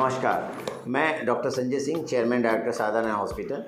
नमस्कार, मैं doctor Sanjay Singh, chairman director Sadhana hospital.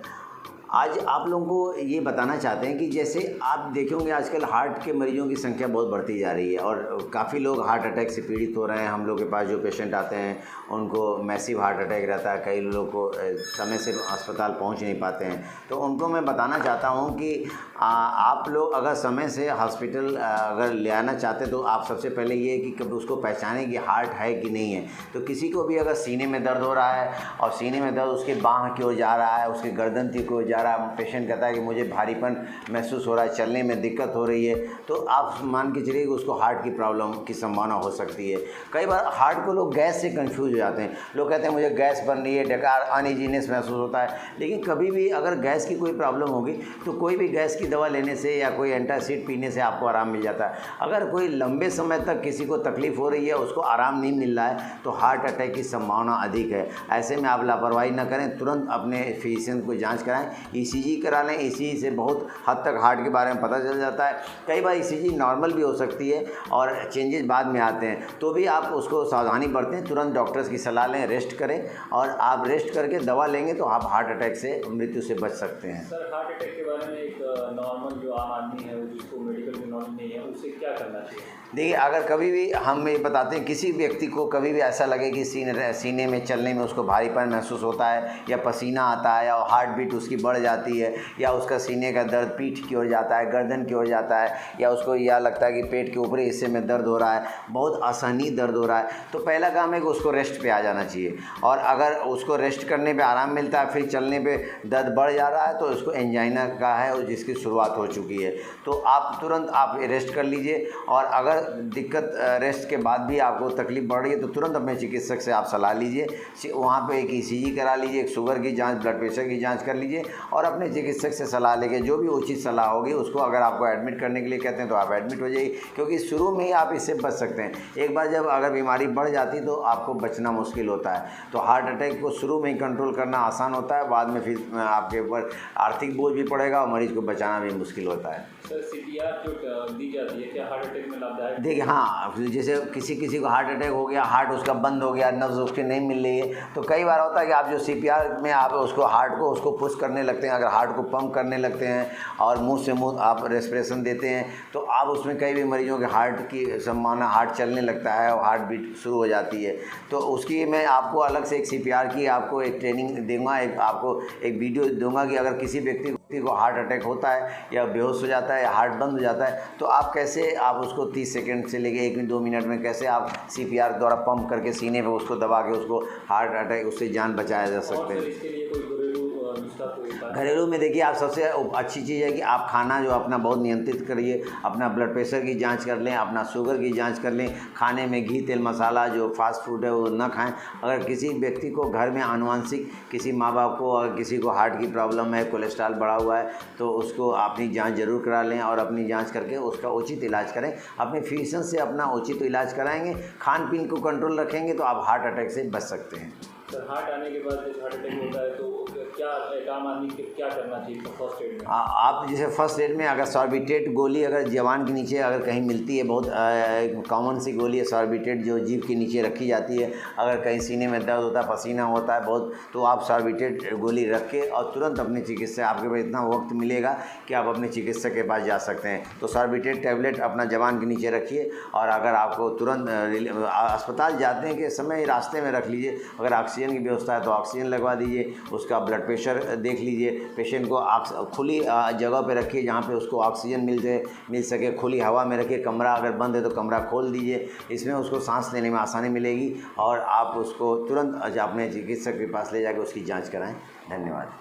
आज आप लोगों को ये बताना चाहते हैं कि जैसे आप देखे होंगे आजकल हार्ट के मरीजों की संख्या बहुत बढ़ती जा रही है और काफ़ी लोग हार्ट अटैक से पीड़ित हो रहे हैं। हम लोग के पास जो पेशेंट आते हैं उनको मैसिव हार्ट अटैक रहता है, कई लोगों को समय से अस्पताल पहुंच नहीं पाते हैं। तो उनको मैं बताना चाहता हूं कि आप लोग अगर समय से हॉस्पिटल अगर ले आना चाहते तो आप सबसे पहले ये कि कभी उसको पहचानें कि हार्ट है कि नहीं है। तो किसी को भी अगर सीने में दर्द हो रहा है और सीने में दर्द उसके बाँह की ओर जा रहा है, उसकी गर्दन की ओर जा रहा है, पेशेंट कहता है कि मुझे भारीपन महसूस हो रहा है, चलने में दिक्कत हो रही है, तो आप मान के चलिए कि उसको हार्ट की प्रॉब्लम की संभावना हो सकती है। कई बार हार्ट को लोग गैस से कंफ्यूज हो जाते हैं। लोग कहते हैं मुझे गैस बन रही है, डकार अनइजीनेस महसूस होता है। लेकिन कभी भी अगर गैस की कोई प्रॉब्लम होगी तो कोई भी गैस की दवा लेने से या कोई एंटासिड पीने से आपको आराम मिल जाता है। अगर कोई लंबे समय तक किसी को तकलीफ़ हो रही है, उसको आराम नहीं मिल रहा है, तो हार्ट अटैक की संभावना अधिक है। ऐसे में आप लापरवाही न करें, तुरंत अपने फिजिशियन को जांच कराएं, ईसीजी करा लें। ईसीजी से बहुत हद तक हार्ट के बारे में पता चल जाता है। कई बार ईसीजी नॉर्मल भी हो सकती है और चेंजेस बाद में आते हैं, तो भी आप उसको सावधानी बरतें, तुरंत डॉक्टर्स की सलाह लें, रेस्ट करें और आप रेस्ट करके दवा लेंगे तो आप हार्ट अटैक से मृत्यु से बच सकते हैं। सर, हार्ट अटैक के बारे में एक नॉर्मल जो आम आदमी है जिसको मेडिकल की नॉलेज नहीं है, उसे क्या करना चाहिए? देखिए, अगर कभी भी हम ये बताते हैं किसी व्यक्ति को कभी भी ऐसा लगे कि सीने में चलने में उसको भारीपन महसूस होता है या पसीना आता है या हार्ट बीट उसकी बढ़ जाती है या उसका सीने का दर्द पीठ की ओर जाता है, गर्दन की ओर जाता है, या उसको यह लगता है कि पेट के ऊपरी हिस्से में दर्द हो रहा है, बहुत असहनीय दर्द हो रहा है, तो पहला काम है कि उसको रेस्ट पे आ जाना चाहिए। और अगर उसको रेस्ट करने पे आराम मिलता है, फिर चलने पे दर्द बढ़ जा रहा है, तो उसको एंजाइना का है और जिसकी शुरुआत हो चुकी है। तो आप तुरंत आप रेस्ट कर लीजिए और अगर दिक्कत रेस्ट के बाद भी आपको तकलीफ़ बढ़ रही है तो तुरंत अपने चिकित्सक से आप सलाह लीजिए। वहाँ पे एक ईसीजी करा लीजिए, एक शुगर की जांच, ब्लड प्रेशर की जांच कर लीजिए और अपने चिकित्सक से सलाह लेके जो भी उचित सलाह होगी उसको, अगर आपको एडमिट करने के लिए कहते हैं तो आप एडमिट हो जाइए, क्योंकि शुरू में ही आप इससे बच सकते हैं। एक बार जब अगर बीमारी बढ़ जाती तो आपको बचना मुश्किल होता है। तो हार्ट अटैक को शुरू में ही कंट्रोल करना आसान होता है, बाद में फिर आपके ऊपर आर्थिक बोझ भी पड़ेगा और मरीज़ को बचाना भी मुश्किल होता है। सर, सीपीआर जो दी जाती है क्या हार्ट अटैक में लाभदायक? देखिए, हाँ, जैसे किसी को हार्ट अटैक हो गया, हार्ट उसका बंद हो गया, नब्ज़ उसकी नहीं मिल रही है, तो कई बार होता है कि आप जो सीपीआर में आप उसको हार्ट को उसको पुश करने लगते हैं, अगर हार्ट को पंप करने लगते हैं और मुंह से मुंह आप रेस्पिरेशन देते हैं, तो आप उसमें कई भी मरीजों के हार्ट की संभावना, हार्ट चलने लगता है और हार्ट बीट शुरू हो जाती है। तो उसकी मैं आपको अलग से एक सीपीआर की आपको एक ट्रेनिंग दूँगा, आपको एक वीडियो दूँगा कि अगर किसी व्यक्ति को हार्ट अटैक होता है या बेहोश हो जाता है या हार्ट बंद हो जाता है, तो आप कैसे आप उसको 30 सेकंड से लेके 1 मिनट 2 मिनट में कैसे आप सीपीआर द्वारा पंप करके सीने पे उसको दबा के उसको हार्ट अटैक उससे जान बचाया जा सकते हैं। इसके लिए कोई घरेलू नुस्खा घरेलू में देखिए, आप सबसे अच्छी चीज़ है कि आप खाना जो अपना बहुत नियंत्रित करिए, अपना ब्लड प्रेशर की जांच कर लें, अपना शुगर की जांच कर लें, खाने में घी तेल मसाला जो फास्ट फूड है वो न खाएं। अगर किसी व्यक्ति को घर में आनुवंशिक किसी माँ बाप को अगर किसी को हार्ट की प्रॉब्लम है, कोलेस्ट्रॉल बढ़ा हुआ है, तो उसको अपनी जांच जरूर करा लें और अपनी जांच करके उसका उचित इलाज करें। अपने फिजिशियन से अपना उचित इलाज कराएंगे, खान पीन को कंट्रोल रखेंगे तो आप हार्ट अटैक से बच सकते हैं। सर, हार्ट आने के बाद जब हार्ट अटैक होता है तो क्या एक आम आदमी को क्या करना चाहिए फर्स्ट एड में? आप जैसे फर्स्ट एड में अगर सॉर्बिट्रेट गोली अगर जवान के नीचे अगर कहीं मिलती है, बहुत कॉमन सी गोली है सॉर्बिट्रेट जो जीभ के नीचे रखी जाती है, अगर कहीं सीने में दर्द होता है, पसीना होता है बहुत, तो आप सॉर्बिट्रेट गोली रख के और तुरंत अपने चिकित्सक, आपके पास इतना वक्त मिलेगा कि आप अपने चिकित्सक के पास जा सकते हैं। तो सॉर्बिट्रेट टैबलेट अपना जवान के नीचे रखिए और अगर आपको तुरंत अस्पताल जाते हैं कि समय रास्ते में रख लीजिए। अगर ऑक्सीजन की व्यवस्था है तो ऑक्सीजन लगवा दीजिए, उसका ब्लड प्रेशर देख लीजिए। पेशेंट को खुली जगह पे रखिए जहाँ पे उसको ऑक्सीजन मिल सके, खुली हवा में रखिए। कमरा अगर बंद है तो कमरा खोल दीजिए, इसमें उसको सांस लेने में आसानी मिलेगी और आप उसको तुरंत अपने चिकित्सक के पास ले जाकर उसकी जांच कराएं। धन्यवाद।